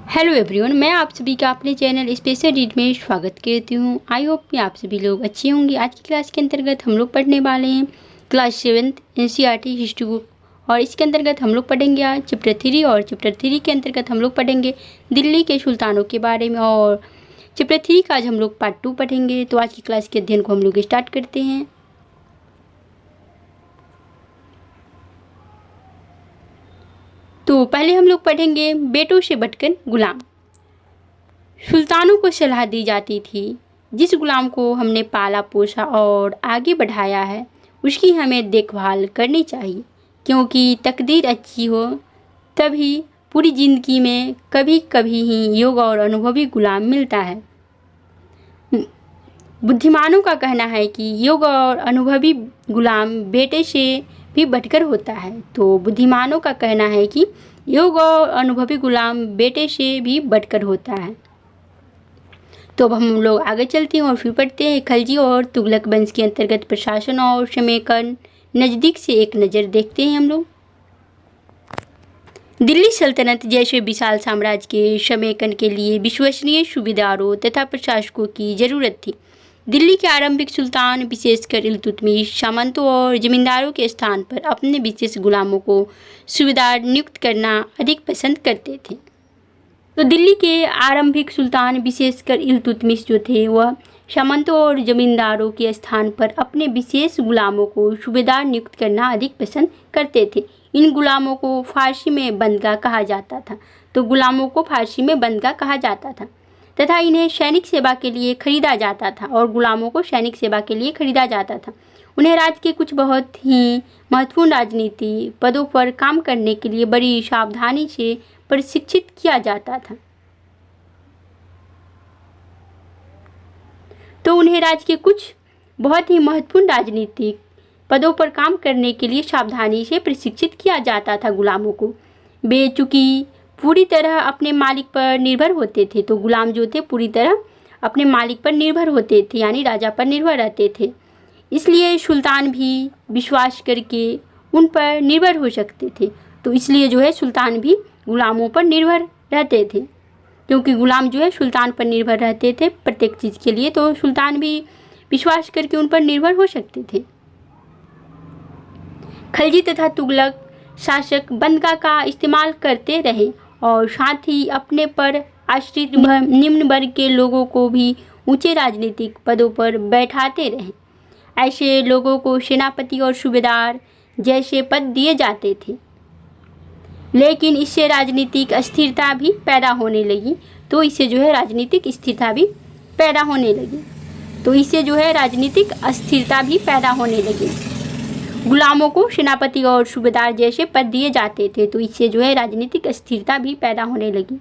Hello everyone, मैं आप सभी का अपने चैनल स्पेशल रीड में स्वागत करती हूँ। आई होप कि आप सभी लोग अच्छे होंगे। आज की क्लास के अंतर्गत हम लोग पढ़ने वाले हैं class 7th NCERT history book, और इसके अंतर्गत हम लोग पढ़ेंगे आज चैप्टर 3, और चैप्टर 3 के अंतर्गत हम लोग पढ़ेंगे दिल्ली के सुल्तानों के बारे में, और चैप्टर 3 का आज हम लोग पार्ट 2 पढ़ेंगे। तो आज की क्लास के अध्ययन को हम लोग स्टार्ट करते हैं। तो पहले हम लोग पढ़ेंगे बेटों से बढ़कर गुलाम। सुल्तानों को सलाह दी जाती थी, जिस गुलाम को हमने पाला पोसा और आगे बढ़ाया है उसकी हमें देखभाल करनी चाहिए, क्योंकि तकदीर अच्छी हो तभी पूरी ज़िंदगी में कभी कभी ही योग्य और अनुभवी गुलाम मिलता है। बुद्धिमानों का कहना है कि योग्य और अनुभवी गुलाम बेटे से भी बढ़कर होता है। तो बुद्धिमानों का कहना है कि योग्य और अनुभवी गुलाम बेटे से भी बढ़कर होता है। तो अब हम लोग आगे चलते हैं और फिर पढ़ते हैं खलजी और तुगलक वंश के अंतर्गत प्रशासन और समेकन। नज़दीक से एक नज़र देखते हैं हम लोग। दिल्ली सल्तनत जैसे विशाल साम्राज्य के समेकन के लिए विश्वसनीय सूबेदारों तथा प्रशासकों की ज़रूरत थी। दिल्ली के आरंभिक सुल्तान विशेषकर इल्तुतमिश सामंतों और जमींदारों के स्थान पर अपने विशेष गुलामों को सूबेदार नियुक्त करना अधिक पसंद करते थे। तो दिल्ली के आरंभिक सुल्तान विशेषकर इल्तुतमिश जो थे वह सामंतों और जमींदारों के स्थान पर अपने विशेष गुलामों को सूबेदार नियुक्त करना अधिक पसंद करते थे। इन गुलामों को फारसी में बंदगा कहा जाता था। तो गुलामों को फारसी में बंदगा कहा जाता था तथा इन्हें सैनिक सेवा के लिए खरीदा जाता था, और गुलामों को सैनिक सेवा के लिए खरीदा जाता था। उन्हें राज्य के कुछ बहुत ही महत्वपूर्ण राजनीति पदों पर काम करने के लिए बड़ी सावधानी से प्रशिक्षित किया जाता था। तो उन्हें राज्य के कुछ बहुत ही महत्वपूर्ण राजनीतिक पदों पर काम करने के लिए सावधानी से प्रशिक्षित किया जाता था। गुलामों को वे चूँकि पूरी तरह अपने मालिक पर निर्भर होते थे, तो गुलाम जो थे पूरी तरह अपने मालिक पर निर्भर होते थे, यानी राजा पर निर्भर रहते थे। इसलिए सुल्तान भी विश्वास करके उन पर निर्भर हो सकते थे। तो इसलिए जो है सुल्तान भी गुलामों पर निर्भर रहते थे, क्योंकि गुलाम जो है सुल्तान पर निर्भर रहते थे प्रत्येक चीज़ के लिए, तो सुल्तान भी विश्वास करके उन पर निर्भर हो सकते थे। खलजी तथा तुगलक शासक बंदगा का इस्तेमाल करते रहे और साथ ही अपने पर आश्रित निम्न वर्ग के लोगों को भी ऊंचे राजनीतिक पदों पर बैठाते रहे। ऐसे लोगों को सेनापति और सूबेदार जैसे पद दिए जाते थे, लेकिन इससे राजनीतिक अस्थिरता भी पैदा होने लगी। तो इससे जो है राजनीतिक स्थिरता भी पैदा होने लगी। गुलामों को सेनापति और सूबेदार जैसे पद दिए जाते थे, तो इससे जो है राजनीतिक अस्थिरता भी पैदा होने लगी।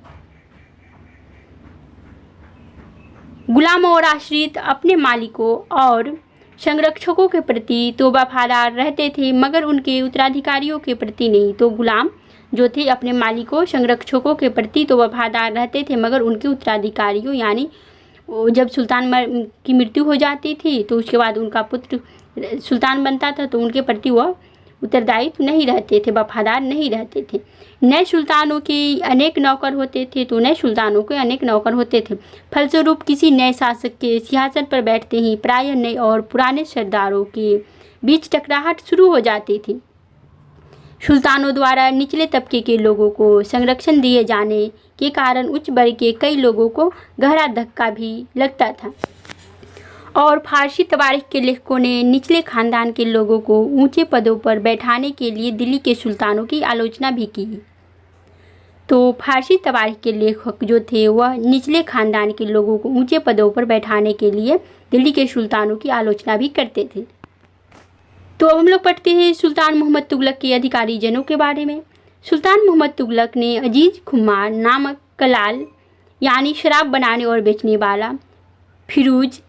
गुलाम और आश्रित अपने मालिकों और संरक्षकों के प्रति तो वफादार रहते थे, मगर उनके उत्तराधिकारियों के प्रति नहीं। तो गुलाम जो थे अपने मालिकों संरक्षकों के प्रति तो वफादार रहते थे, मगर उनके उत्तराधिकारियों यानी जब सुल्तान की मृत्यु हो जाती थी तो उसके बाद उनका पुत्र सुल्तान बनता था, तो उनके प्रति वह उत्तरदायित्व नहीं रहते थे, वफादार नहीं रहते थे। नए सुल्तानों के अनेक नौकर होते थे। फलस्वरूप किसी नए शासक के सिंहासन पर बैठते ही प्रायः नए और पुराने सरदारों के बीच टकराहट शुरू हो जाती थी। सुल्तानों द्वारा निचले तबके के लोगों को संरक्षण दिए जाने के कारण उच्च वर्ग के कई लोगों को गहरा धक्का भी लगता था, और फारसी तवारीख के लेखकों ने निचले खानदान के लोगों को ऊंचे पदों पर बैठाने के लिए दिल्ली के सुल्तानों की आलोचना भी की। तो फारसी तवारीख के लेखक जो थे वह निचले खानदान के लोगों को ऊंचे पदों पर बैठाने के लिए दिल्ली के सुल्तानों की आलोचना भी करते थे। तो अब हम लोग पढ़ते हैं सुल्तान मोहम्मद तुगलक के अधिकारी जनों के बारे में। सुल्तान मोहम्मद तुगलक ने अजीज खुमार नामक कलाल यानी शराब बनाने और बेचने वाला, फिरूज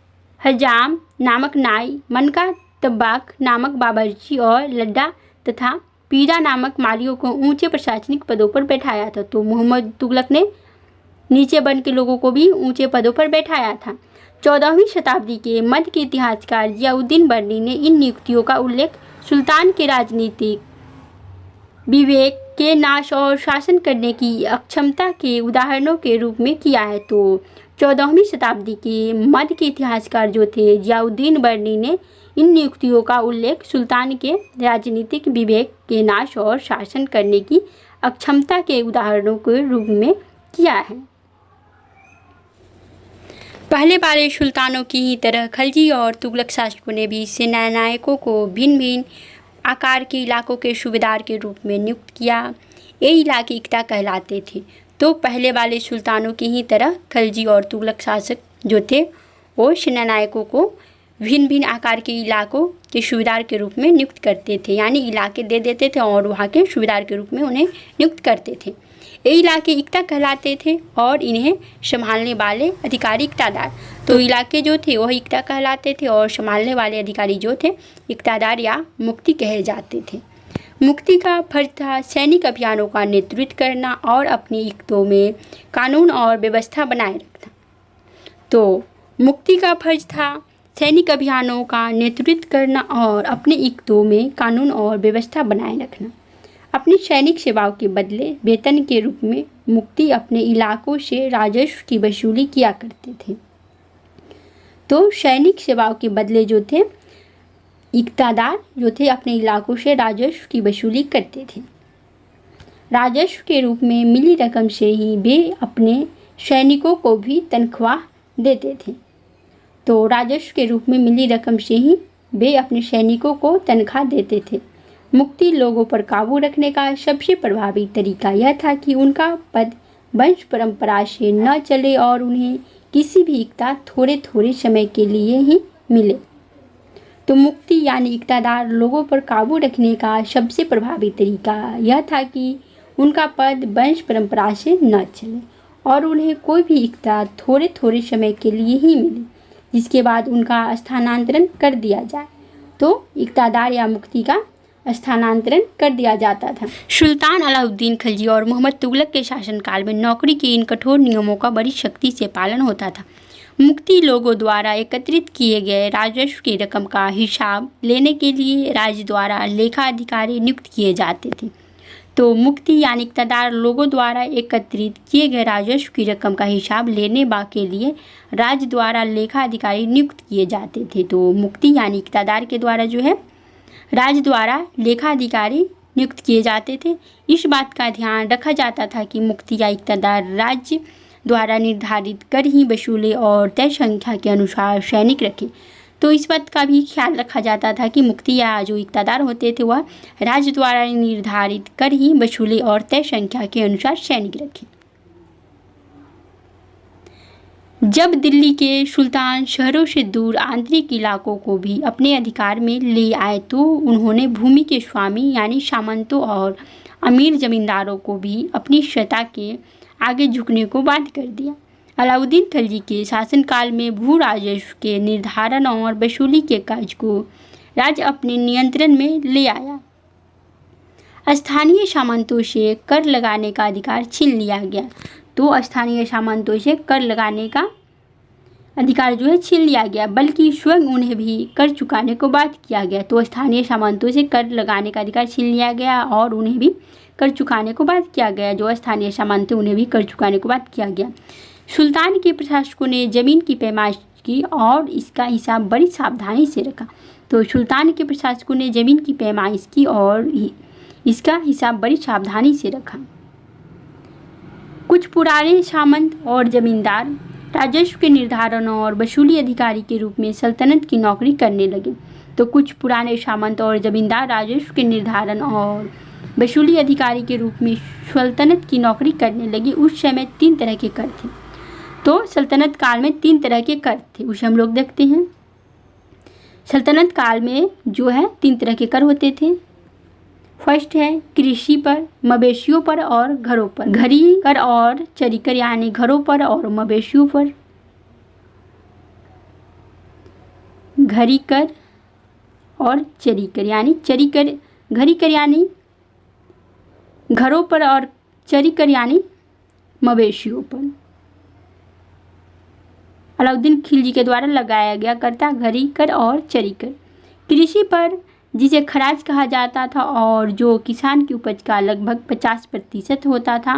हजाम नामक नाई, मनका तब्बाक नामक बाबरची और लड्डा तथा पीरा नामक मालियों को ऊंचे प्रशासनिक पदों पर बैठाया था। तो मोहम्मद तुगलक ने नीचे वर्ण के लोगों को भी ऊंचे पदों पर बैठाया था। 14वीं शताब्दी के मध्य के इतिहासकार जियाउद्दीन बर्नी ने इन नियुक्तियों का उल्लेख सुल्तान के राजनीतिक विवेक के नाश और शासन करने की अक्षमता के उदाहरणों के रूप में किया है। तो 14वीं शताब्दी के मध्य के इतिहासकार जो थे जियाउद्दीन बर्नी ने इन नियुक्तियों का उल्लेख सुल्तान के राजनीतिक विवेक के नाश और शासन करने की अक्षमता के उदाहरणों के रूप में किया है। पहले वाले सुल्तानों की ही तरह खलजी और तुगलक शासकों ने भी सेनानायकों को भिन्न भिन्न आकार के इलाकों के सूबेदार के रूप में नियुक्त किया। ये इलाके इक्ता कहलाते थे। तो पहले वाले सुल्तानों की ही तरह खलजी और तुगलक शासक जो थे वो सेनानायकों को भिन्न भिन्न आकार के इलाकों के सूबेदार के रूप में नियुक्त करते थे, यानी इलाके दे देते थे और वहाँ के सूबेदार के रूप में उन्हें नियुक्त करते थे। ये इलाके इक्ता कहलाते थे और इन्हें संभालने वाले अधिकारी इक्तादार। तो इलाके जो थे वह इक्ता कहलाते थे और संभालने वाले अधिकारी जो थे इक्तादार या मुक्ति कहे जाते थे। मुक्ति का फर्ज था सैनिक अभियानों का नेतृत्व करना और अपनी इक्तों में कानून और व्यवस्था बनाए रखना। तो मुक्ति का फर्ज था सैनिक अभियानों का नेतृत्व करना और अपने इक्तों में कानून और व्यवस्था बनाए रखना। अपनी सैनिक सेवाओं के बदले वेतन के रूप में मुक्ति अपने इलाकों से राजस्व की वसूली किया करते थे। तो सैनिक सेवाओं के बदले जो थे इक्तादार जो थे अपने इलाकों से राजस्व की वसूली करते थे। राजस्व के रूप में मिली रकम से ही वे अपने सैनिकों को भी तनख्वाह देते थे। तो राजस्व के रूप में मिली रकम से ही वे अपने सैनिकों को तनख्वाह देते थे। मुक्ति लोगों पर काबू रखने का सबसे प्रभावी तरीका यह था कि उनका पद वंश परंपरा से न चले और उन्हें किसी भी इक्ता थोड़े थोड़े समय के लिए ही मिले। तो मुक्ति यानी इक्तादार लोगों पर काबू रखने का सबसे प्रभावी तरीका यह था कि उनका पद वंश परंपरा से न चले और उन्हें कोई भी इक्ता थोड़े थोड़े समय के लिए ही मिले, जिसके बाद उनका स्थानांतरण कर दिया जाए। तो इक्तादार या मुक्ति का स्थानांतरण कर दिया जाता था। सुल्तान अलाउद्दीन खिलजी और मोहम्मद तुगलक के शासनकाल में नौकरी के इन कठोर नियमों का बड़ी सख्ती से पालन होता था। मुक्ति लोगों द्वारा एकत्रित किए गए राजस्व की रकम का हिसाब लेने के लिए राज्य द्वारा लेखा अधिकारी नियुक्त किए जाते थे। तो मुक्ति यानी इक्तादार लोगों द्वारा एकत्रित किए गए राजस्व की रकम का हिसाब लेने के लिए राज्य द्वारा लेखा अधिकारी नियुक्त किए जाते थे। तो मुक्ति यानी इक्तादार के द्वारा जो है राज्य द्वारा लेखा अधिकारी नियुक्त किए जाते थे। इस बात का ध्यान रखा जाता था कि मुक्ति या इक्तादार राज्य द्वारा निर्धारित कर ही वसूले और तय संख्या के अनुसार सैनिक रखे। तो इस बात का भी ख्याल रखा जाता था कि मुक्ति या जो इक्तादार होते थे वह राज्य द्वारा निर्धारित कर ही वसूले और तय संख्या के अनुसार सैनिक रखे। जब दिल्ली के सुल्तान शहरों से दूर आंतरिक इलाकों को भी अपने अधिकार में ले आए तो उन्होंने भूमि के स्वामी यानी सामंतों और अमीर जमींदारों को भी अपनी सत्ता के आगे झुकने को बाध्य कर दिया। अलाउद्दीन खिलजी के शासनकाल में भू राजस्व के निर्धारण और वसूली के कार्य को राज्य अपने नियंत्रण में ले आया। स्थानीय सामंतों से कर लगाने का अधिकार छीन लिया गया। तो स्थानीय सामंतों से कर लगाने का अधिकार जो है छीन लिया गया, बल्कि स्वयं उन्हें भी कर चुकाने को बाध्य किया गया। तो स्थानीय सामंतों से कर लगाने का अधिकार छीन लिया गया और उन्हें भी कर चुकाने को बाध्य किया गया। जो स्थानीय सामंत उन्हें भी कर चुकाने को बाध्य किया गया। सुल्तान के प्रशासकों ने जमीन की पैमाइश की और इसका हिसाब बड़ी सावधानी से रखा। तो सुल्तान के प्रशासकों ने जमीन की पैमाइश की और इसका हिसाब बड़ी सावधानी से रखा। कुछ पुराने सामंत और जमींदार राजस्व के निर्धारण और वसूली अधिकारी के रूप में सल्तनत की नौकरी करने लगे। तो कुछ पुराने सामंत और जमींदार राजस्व के निर्धारण और वसूली अधिकारी के रूप में सल्तनत की नौकरी करने लगे। उस समय 3 तरह के कर थे। तो सल्तनत काल में 3 तरह के कर थे, उसे हम लोग देखते हैं। सल्तनत काल में जो है 3 तरह के कर होते थे। फर्स्ट है कृषि पर, मवेशियों पर और घरों पर। घरी कर और चरी कर यानी घरों पर और मवेशियों पर। घरी कर और चरी कर यानी चरी कर, घरी कर यानी घरों पर और चरी कर यानी मवेशियों पर। अलाउद्दीन खिलजी के द्वारा लगाया गया कर था घरी कर और चरी कर। कृषि पर जिसे खराज कहा जाता था और जो किसान की उपज का लगभग 50% होता था,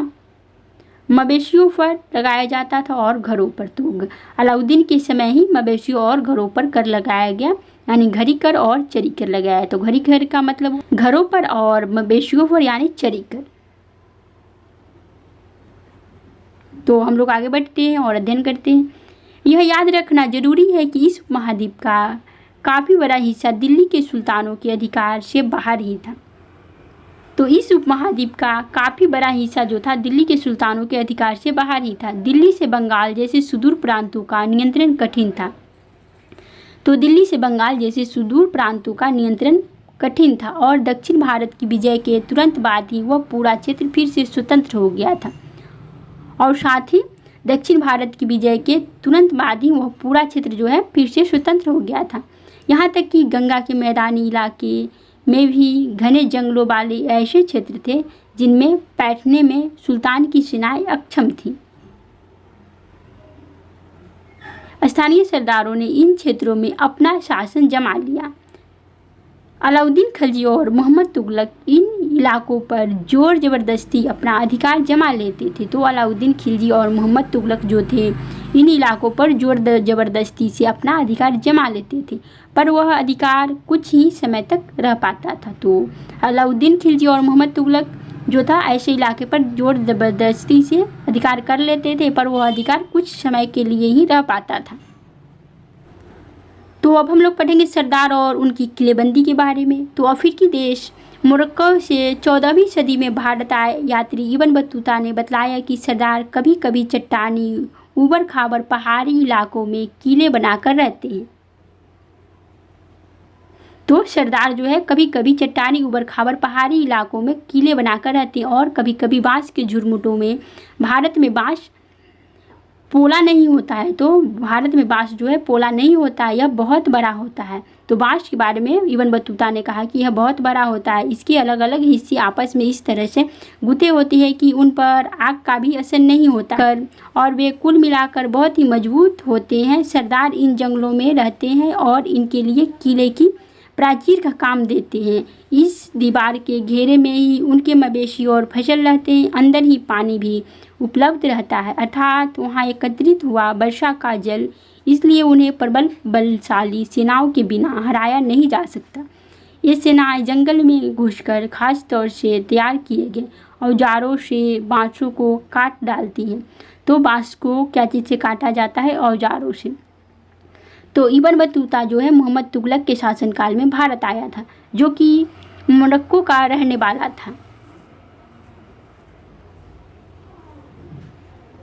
मवेशियों पर लगाया जाता था और घरों पर। तो अलाउद्दीन के समय ही मवेशियों और घरों पर कर लगाया गया, यानी घरी कर और चरी कर लगाया। तो घरी कर का मतलब घरों पर और मवेशियों पर यानी चरी कर। तो हम लोग आगे बढ़ते हैं और अध्ययन करते हैं। यह याद रखना जरूरी है कि इस उपमहाद्वीप का काफ़ी बड़ा हिस्सा दिल्ली के सुल्तानों के अधिकार से बाहर ही था। तो इस उपमहाद्वीप का काफ़ी बड़ा हिस्सा जो था दिल्ली के सुल्तानों के अधिकार से बाहर ही था। दिल्ली से बंगाल जैसे सुदूर प्रांतों का नियंत्रण कठिन था। तो दिल्ली से बंगाल जैसे सुदूर प्रांतों का नियंत्रण कठिन था और दक्षिण भारत की विजय के तुरंत बाद ही वह पूरा क्षेत्र फिर से स्वतंत्र हो गया था। और साथ ही दक्षिण भारत की विजय के तुरंत बाद ही वह पूरा क्षेत्र जो है फिर से स्वतंत्र हो गया था। यहाँ तक कि गंगा के मैदानी इलाके में भी घने जंगलों वाले ऐसे क्षेत्र थे जिनमें बैठने में सुल्तान की सेनाएं अक्षम थीं। स्थानीय सरदारों ने इन क्षेत्रों में अपना शासन जमा लिया। अलाउद्दीन खिलजी और मोहम्मद तुगलक इन इलाकों पर जोर ज़बरदस्ती अपना अधिकार जमा लेते थे। तो अलाउद्दीन खिलजी और मोहम्मद तुगलक जो थे इन इलाकों पर जोर ज़बरदस्ती से अपना अधिकार जमा लेते थे, पर वह अधिकार कुछ ही समय तक रह पाता था। तो अलाउद्दीन खिलजी और मोहम्मद तुगलक जो था ऐसे इलाके पर जोर ज़बरदस्ती से अधिकार कर लेते थे, पर वह अधिकार कुछ समय के लिए ही रह पाता था। तो अब हम लोग पढ़ेंगे सरदार और उनकी किलेबंदी के बारे में। तो अफ्रीकी देश मोरक्को से 14वीं सदी में भारत आए यात्री इब्न बतूता ने बतलाया कि सरदार कभी कभी चट्टानी ऊबड़ खाबड़ पहाड़ी इलाकों में किले बनाकर रहते हैं। तो सरदार जो है कभी कभी चट्टानी ऊबड़ खाबड़ पहाड़ी इलाकों में किले बनाकर रहते हैं और कभी कभी बांस के झुरमुटों में। भारत में बांस पोला नहीं होता है, तो भारत में बांस जो है पोला नहीं होता है, यह बहुत बड़ा होता है। तो बांस के बारे में इब्न बतूता ने कहा कि यह बहुत बड़ा होता है। इसके अलग अलग हिस्से आपस में इस तरह से गुथे होते हैं कि उन पर आग का भी असर नहीं होता और वे कुल मिलाकर बहुत ही मजबूत होते हैं। सरदार इन जंगलों में रहते हैं और इनके लिए किले की प्राचीर का काम देते हैं। इस दीवार के घेरे में ही उनके मवेशी और फसल रहते हैं। अंदर ही पानी भी उपलब्ध रहता है, अर्थात वहाँ एकत्रित हुआ वर्षा का जल, इसलिए उन्हें प्रबल बलशाली सेनाओं के बिना हराया नहीं जा सकता। ये सेनाएं जंगल में घुसकर खास तौर से तैयार किए गए औजारों से बाँसों को काट डालती हैं। तो बाँस को क्या चीज़ से काटा जाता है? औजारों से। तो इब्न बतूता जो है मोहम्मद तुगलक के शासनकाल में भारत आया था, जो कि मोरक्को का रहने वाला था।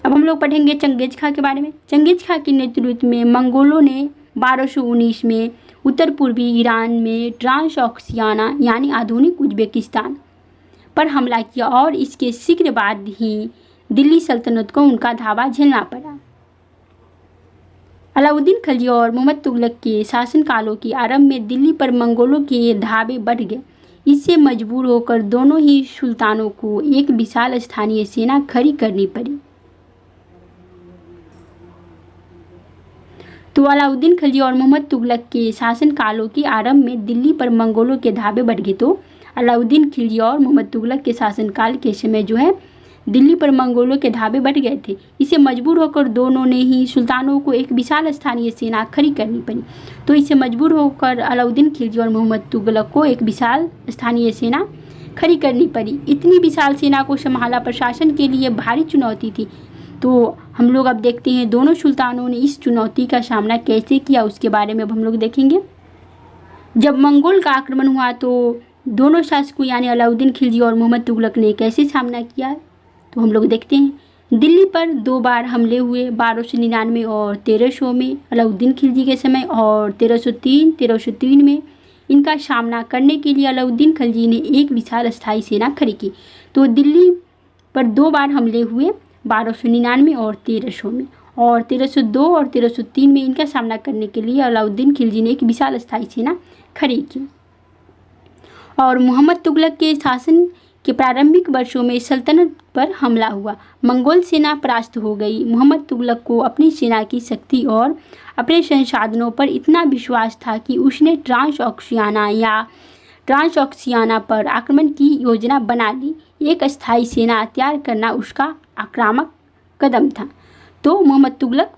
अब हम लोग पढ़ेंगे चंगेज खां के बारे में। चंगेज खां के नेतृत्व में मंगोलों ने 1219 में उत्तर पूर्वी ईरान में ट्रांसऑक्सियाना यानी आधुनिक उज्बेकिस्तान पर हमला किया और इसके शीघ्र बाद ही दिल्ली सल्तनत को उनका धावा झेलना पड़ा। अलाउद्दीन खिलजी और मोहम्मद तुगलक के शासनकालों के आरंभ में दिल्ली पर मंगोलों के धावे बढ़ गए। इससे मजबूर होकर दोनों ही सुल्तानों को एक विशाल स्थानीय सेना खड़ी करनी पड़ी। तो अलाउद्दीन खिलजी और मोहम्मद तुगलक के शासनकालों के आरंभ में दिल्ली पर मंगोलों के धावे बढ़ गए। तो अलाउद्दीन खिलजी और मोहम्मद तुगलक के शासनकाल के समय जो है दिल्ली पर मंगोलों के धावे बढ़ गए थे। इसे मजबूर होकर दोनों ने ही सुल्तानों को एक विशाल स्थानीय सेना खड़ी करनी पड़ी। तो इससे मजबूर होकर अलाउद्दीन खिलजी और मोहम्मद तुगलक को एक विशाल स्थानीय सेना खड़ी करनी पड़ी। इतनी विशाल सेना को संभालना प्रशासन के लिए भारी चुनौती थी। तो हम लोग अब देखते हैं दोनों सुल्तानों ने इस चुनौती का सामना कैसे किया, उसके बारे में अब हम लोग देखेंगे। जब मंगोल का आक्रमण हुआ तो दोनों शासकों यानी अलाउद्दीन खिलजी और मोहम्मद तुगलक ने कैसे सामना किया, तो हम लोग देखते हैं। दिल्ली पर 2 बार हमले हुए 1299 और 1300 में अलाउद्दीन खिलजी के समय और 1303 में। इनका सामना करने के लिए अलाउद्दीन खिलजी ने एक विशाल स्थायी सेना खड़ी की। तो दिल्ली पर 2 बार हमले हुए 1299 और 1300 में, और 1302 और 1303 में इनका सामना करने के लिए अलाउद्दीन खिलजी ने एक विशाल स्थायी सेना खड़ी की। और मोहम्मद तुगलक के शासन के प्रारंभिक वर्षों में सल्तनत पर हमला हुआ। मंगोल सेना परास्त हो गई। मोहम्मद तुगलक को अपनी सेना की शक्ति और अपने संसाधनों पर इतना विश्वास था कि उसने ट्रांसऑक्सियाना या ट्रांसऑक्सियाना पर आक्रमण की योजना बना ली। एक अस्थायी सेना तैयार करना उसका आक्रामक कदम था। तो मोहम्मद तुगलक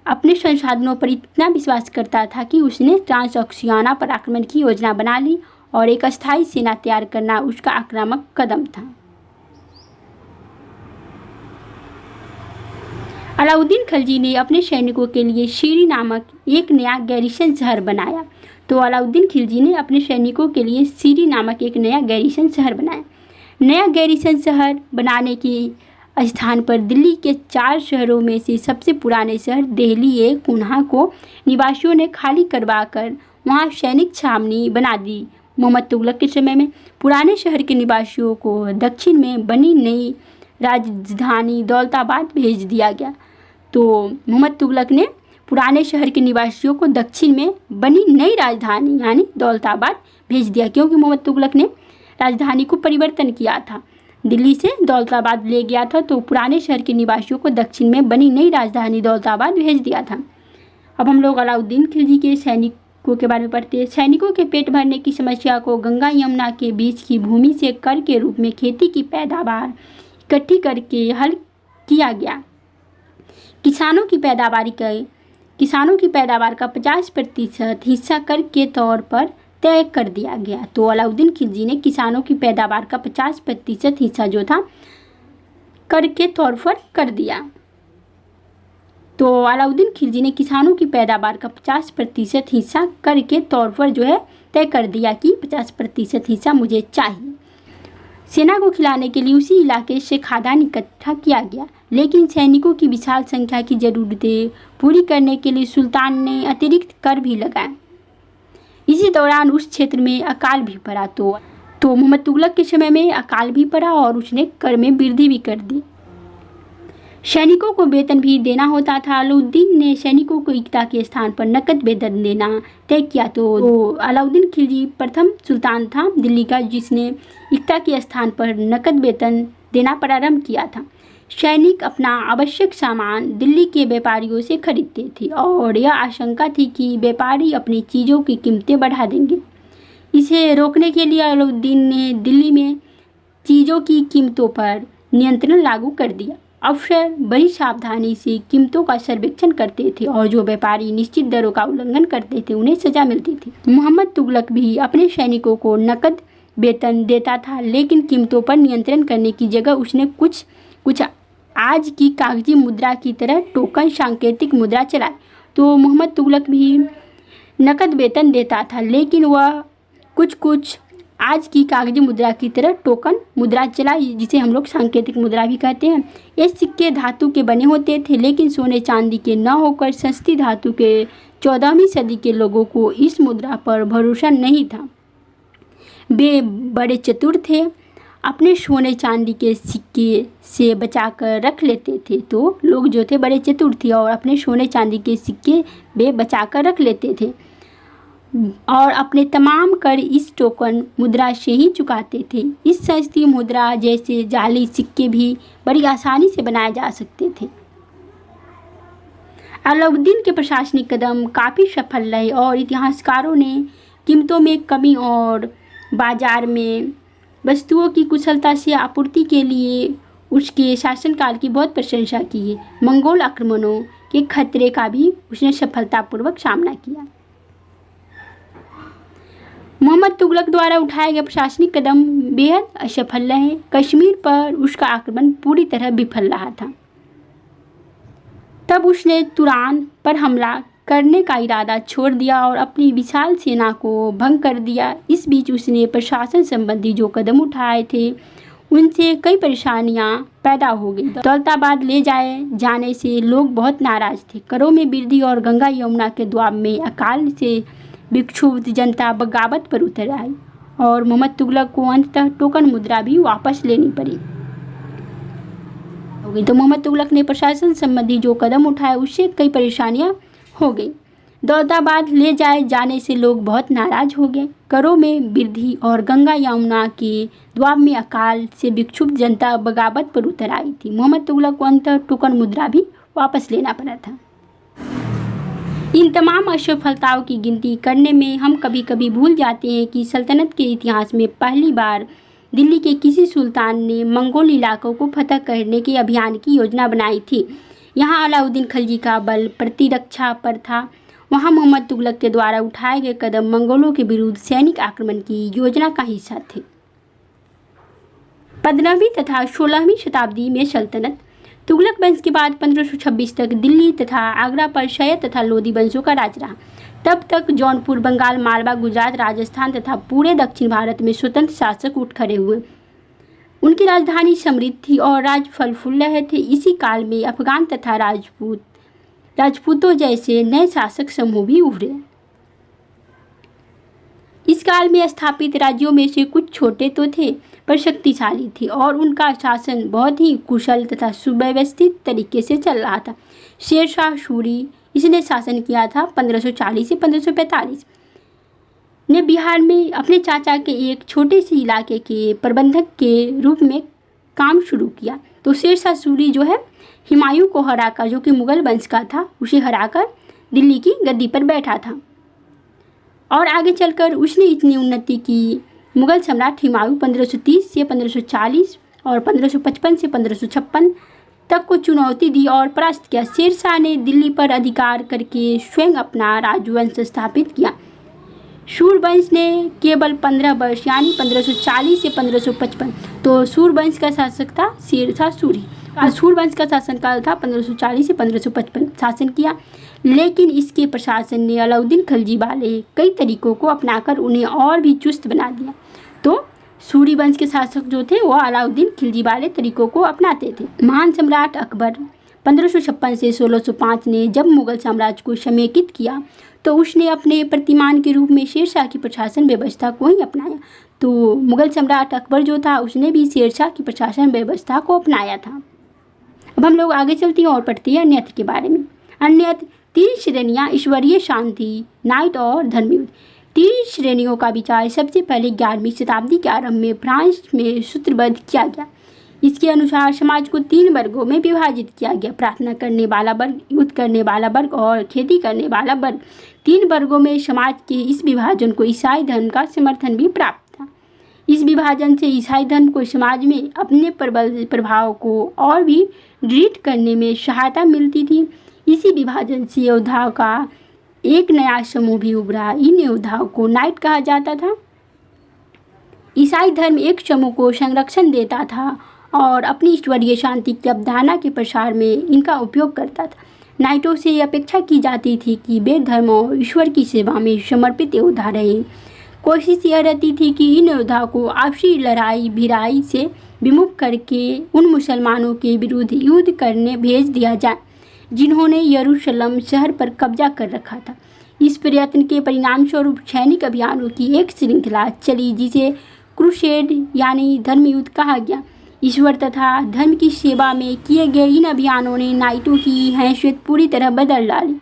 अपने संसाधनों पर इतना विश्वास करता था कि उसने ट्रांसऑक्सियाना पर आक्रमण की योजना बना ली और एक अस्थायी सेना तैयार करना उसका आक्रामक कदम था। अलाउद्दीन खिलजी ने अपने सैनिकों के लिए शीरी नामक एक नया गैरिसन शहर बनाया। तो अलाउद्दीन खिलजी ने अपने सैनिकों के लिए शीरी नामक एक नया गैरिसन शहर बनाया। नया गैरिसन शहर बनाने के स्थान पर दिल्ली के 4 शहरों में से सबसे पुराने शहर देहली कुन्हा को निवासियों ने खाली करवाकर वहां सैनिक छावनी बना दी। मोहम्मद तुगलक के समय में पुराने शहर के निवासियों को दक्षिण में बनी नई राजधानी दौलताबाद भेज दिया गया। तो मोहम्मद तुगलक ने पुराने शहर के निवासियों को दक्षिण में बनी नई राजधानी यानी दौलताबाद भेज दिया, क्योंकि मोहम्मद तुगलक ने राजधानी को परिवर्तन किया था, दिल्ली से दौलताबाद ले गया था। तो पुराने शहर के निवासियों को दक्षिण में बनी नई राजधानी दौलताबाद भेज दिया था। अब हम लोग अलाउद्दीन खिलजी के सैनिकों के बारे में पढ़ते हैं। सैनिकों के पेट भरने की समस्या को गंगा यमुना के बीच की भूमि से कर के रूप में खेती की पैदावार इकट्ठी करके हल किया गया। किसानों की पैदावार का 50% हिस्सा कर के तौर पर तय कर दिया गया। तो अलाउद्दीन खिलजी ने किसानों की पैदावार का 50% हिस्सा जो था कर के तौर पर कर दिया। तो अलाउद्दीन खिलजी ने किसानों की पैदावार का 50% हिस्सा कर के तौर पर जो है तय कर दिया कि 50% हिस्सा मुझे चाहिए। सेना को खिलाने के लिए उसी इलाके से खाद्यान्न इकट्ठा किया गया, लेकिन सैनिकों की विशाल संख्या की ज़रूरतें पूरी करने के लिए सुल्तान ने अतिरिक्त कर भी लगाए। इसी दौरान उस क्षेत्र में अकाल भी पड़ा। तो मोहम्मद तुगलक के समय में अकाल भी पड़ा और उसने कर में वृद्धि भी कर दी। सैनिकों को वेतन भी देना होता था। अलाउद्दीन ने सैनिकों को एकता के स्थान पर नकद वेतन देना तय किया। तो अलाउद्दीन खिलजी प्रथम सुल्तान था दिल्ली का जिसने एकता के स्थान पर नकद वेतन देना प्रारंभ किया था। सैनिक अपना आवश्यक सामान दिल्ली के व्यापारियों से खरीदते थे और यह आशंका थी कि व्यापारी अपनी चीज़ों की कीमतें बढ़ा देंगे। इसे रोकने के लिए अलाउद्दीन ने दिल्ली में चीज़ों की कीमतों पर नियंत्रण लागू कर दिया। अफसर बड़ी सावधानी से कीमतों का सर्वेक्षण करते थे और जो व्यापारी निश्चित दरों का उल्लंघन करते थे उन्हें सजा मिलती थी। मोहम्मद तुगलक भी अपने सैनिकों को नकद वेतन देता था, लेकिन कीमतों पर नियंत्रण करने की जगह उसने कुछ आज की कागजी मुद्रा की तरह टोकन सांकेतिक मुद्रा चलाई। तो मोहम्मद तुगलक भी नकद वेतन देता था, लेकिन वह कुछ आज की कागजी मुद्रा की तरह टोकन मुद्रा चलाई, जिसे हम लोग सांकेतिक मुद्रा भी कहते हैं। ये सिक्के धातु के बने होते थे, लेकिन सोने चांदी के न होकर सस्ती धातु के 14वीं सदी के लोगों को इस मुद्रा पर भरोसा नहीं था। वे बड़े चतुर थे, अपने सोने चांदी के सिक्के से बचाकर रख लेते थे। तो लोग जो थे बड़े चतुर थे और अपने सोने चांदी के सिक्के वे बचाकर रख लेते थे और अपने तमाम कर इस टोकन मुद्रा से ही चुकाते थे। इस सस्ती मुद्रा जैसे जाली सिक्के भी बड़ी आसानी से बनाए जा सकते थे। अलाउद्दीन के प्रशासनिक कदम काफ़ी सफल रहे और इतिहासकारों ने कीमतों में कमी और बाजार में वस्तुओं की कुशलता से आपूर्ति के लिए उसके शासनकाल की बहुत प्रशंसा की है। मंगोल आक्रमणों के खतरे का भी उसने सफलतापूर्वक सामना किया। मोहम्मद तुगलक द्वारा उठाए गए प्रशासनिक कदम बेहद असफल रहे। कश्मीर पर उसका आक्रमण पूरी तरह विफल रहा था। तब उसने तुरान पर हमला करने का इरादा छोड़ दिया और अपनी विशाल सेना को भंग कर दिया। इस बीच उसने प्रशासन संबंधी जो कदम उठाए थे उनसे कई परेशानियां पैदा हो गई। दौलताबाद ले जाने से लोग बहुत नाराज थे। करों में वृद्धि और गंगा यमुना के दोआब में अकाल से विक्षुब्ध जनता बगावत पर उतर आई और मोहम्मद तुगलक को अंततः टोकन मुद्रा भी वापस लेनी पड़ी। तो मोहम्मद तुगलक ने प्रशासन संबंधी जो कदम उठाए उससे कई परेशानियां हो गई। दौलताबाद ले जाने से लोग बहुत नाराज हो गए। करों में वृद्धि और गंगा यमुना के दोआब में अकाल से विक्षुब्ध जनता बगावत पर उतर आई थी। मोहम्मद तुगलक को अंततः टोकन मुद्रा भी वापस लेना पड़ा था। इन तमाम असफलताओं की गिनती करने में हम कभी कभी भूल जाते हैं कि सल्तनत के इतिहास में पहली बार दिल्ली के किसी सुल्तान ने मंगोल इलाकों को फतह करने के अभियान की योजना बनाई थी। यहाँ अलाउद्दीन खिलजी का बल प्रतिरक्षा पर था। वहाँ मोहम्मद तुगलक के द्वारा उठाए गए कदम मंगोलों के विरुद्ध सैनिक आक्रमण की योजना का हिस्सा थे। 15वीं तथा 16वीं शताब्दी में सल्तनत। तुगलक वंश के बाद 1526 तक दिल्ली तथा आगरा पर सैयद तथा लोधी वंशों का राज रहा। तब तक जौनपुर, बंगाल, मालवा, गुजरात, राजस्थान तथा पूरे दक्षिण भारत में स्वतंत्र शासक उठ खड़े हुए। उनकी राजधानी समृद्ध थी और राज फल फूल रहे थे। इसी काल में अफगान तथा राजपूतों जैसे नए शासक समूह भी उभरे। इस काल में स्थापित राज्यों में से कुछ छोटे तो थे पर शक्तिशाली थे और उनका शासन बहुत ही कुशल तथा सुव्यवस्थित तरीके से चल रहा था। शेरशाह सूरी इसने शासन किया था 1540 से 1545। ने बिहार में अपने चाचा के एक छोटे से इलाके के प्रबंधक के रूप में काम शुरू किया। तो शेरशाह सूरी जो है हुमायूं को हराकर, जो कि मुगल वंश का था, उसे हराकर दिल्ली की गद्दी पर बैठा था और आगे चलकर उसने इतनी उन्नति की। मुगल सम्राट हुमायूं 1530 से 1540 और 1555 से 1556 तक को चुनौती दी और परास्त किया। शेरशाह ने दिल्ली पर अधिकार करके स्वयं अपना राजवंश स्थापित किया। सूरवंश ने केवल 15 वर्ष यानी 1540 से 1555, तो सूरवंश का शासक था शेरशाह सूरी। सूरवंश का शासनकाल था 1540 से 1555 शासन किया, लेकिन इसके प्रशासन ने अलाउद्दीन खिलजी वाले कई तरीकों को अपनाकर उन्हें और भी चुस्त बना दिया। तो सूरी वंश के शासक जो थे वो अलाउद्दीन खिलजी वाले तरीकों को अपनाते थे। महान सम्राट अकबर 1556 से 1605 ने जब मुगल साम्राज्य को समेकित किया तो उसने अपने प्रतिमान के रूप में शेरशाह की प्रशासन व्यवस्था को ही अपनाया। तो मुगल सम्राट अकबर जो था उसने भी शेरशाह की प्रशासन व्यवस्था को अपनाया था। अब हम लोग आगे चलते हैं और पढ़ते हैं अन्यत्र के बारे में। अन्यत्र 3 श्रेणियाँ, ईश्वरीय, शांति, नाइट और धर्मयुद्ध। 3 श्रेणियों का विचार सबसे पहले 11वीं शताब्दी के आरंभ में फ्रांस में सूत्रबद्ध किया गया। इसके अनुसार समाज को 3 वर्गों में विभाजित किया गया: प्रार्थना करने वाला वर्ग, युद्ध करने वाला वर्ग और खेती करने वाला वर्ग। 3 वर्गों में समाज के इस विभाजन को ईसाई धर्म का समर्थन भी प्राप्त था। इस विभाजन से ईसाई धर्म को समाज में अपने प्रबल प्रभाव को और भी दृढ़ करने में सहायता मिलती थी। इसी विभाजन से योद्धाओं का एक नया समूह भी उभरा। इन योद्धाओं को नाइट कहा जाता था। ईसाई धर्म एक समूह को संरक्षण देता था और अपनी ईश्वरीय शांति की अवधारणा के प्रसार में इनका उपयोग करता था। नाइटों से अपेक्षा की जाती थी कि वे धर्म और ईश्वर की सेवा में समर्पित योद्धा रहे। कोशिश यह रहती थी कि इन योद्धाओं को आपसी लड़ाई भिड़ाई से विमुख करके उन मुसलमानों के विरुद्ध युद्ध करने भेज दिया जाए जिन्होंने यरूशलेम शहर पर कब्जा कर रखा था। इस प्रयत्न के परिणाम स्वरूप सैनिक अभियानों की एक श्रृंखला चली जिसे क्रूसेड यानी धर्मयुद्ध कहा गया। ईश्वर तथा धर्म की सेवा में किए गए इन अभियानों ने नाइटों की हैसियत पूरी तरह बदल डाली।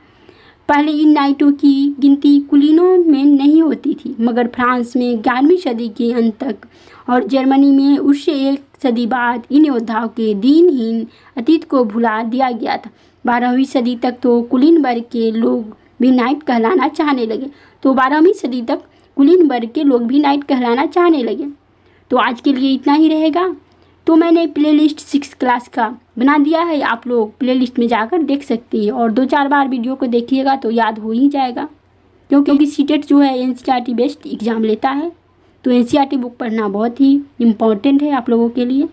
पहले इन नाइटों की गिनती कुलीनों में नहीं होती थी, मगर फ्रांस में 11वीं सदी के अंत तक और जर्मनी में उससे 1 सदी बाद इन योद्धाओं के दीनहीन अतीत को भुला दिया गया था। 12वीं सदी तक तो कुलीन वर्ग के लोग भी नाइट कहलाना चाहने लगे। तो 12वीं सदी तक कुलीन वर्ग के लोग भी नाइट कहलाना चाहने लगे। तो आज के लिए इतना ही रहेगा। तो मैंने प्लेलिस्ट 6 क्लास का बना दिया है, आप लोग प्लेलिस्ट में जाकर देख सकते हैं और 2-4 बार वीडियो को देखिएगा तो याद हो ही जाएगा, क्योंकि सीटेट जो है एनसीईआरटी बेस्ड एग्ज़ाम लेता है। तो एनसीईआरटी बुक पढ़ना बहुत ही इम्पोर्टेंट है आप लोगों के लिए।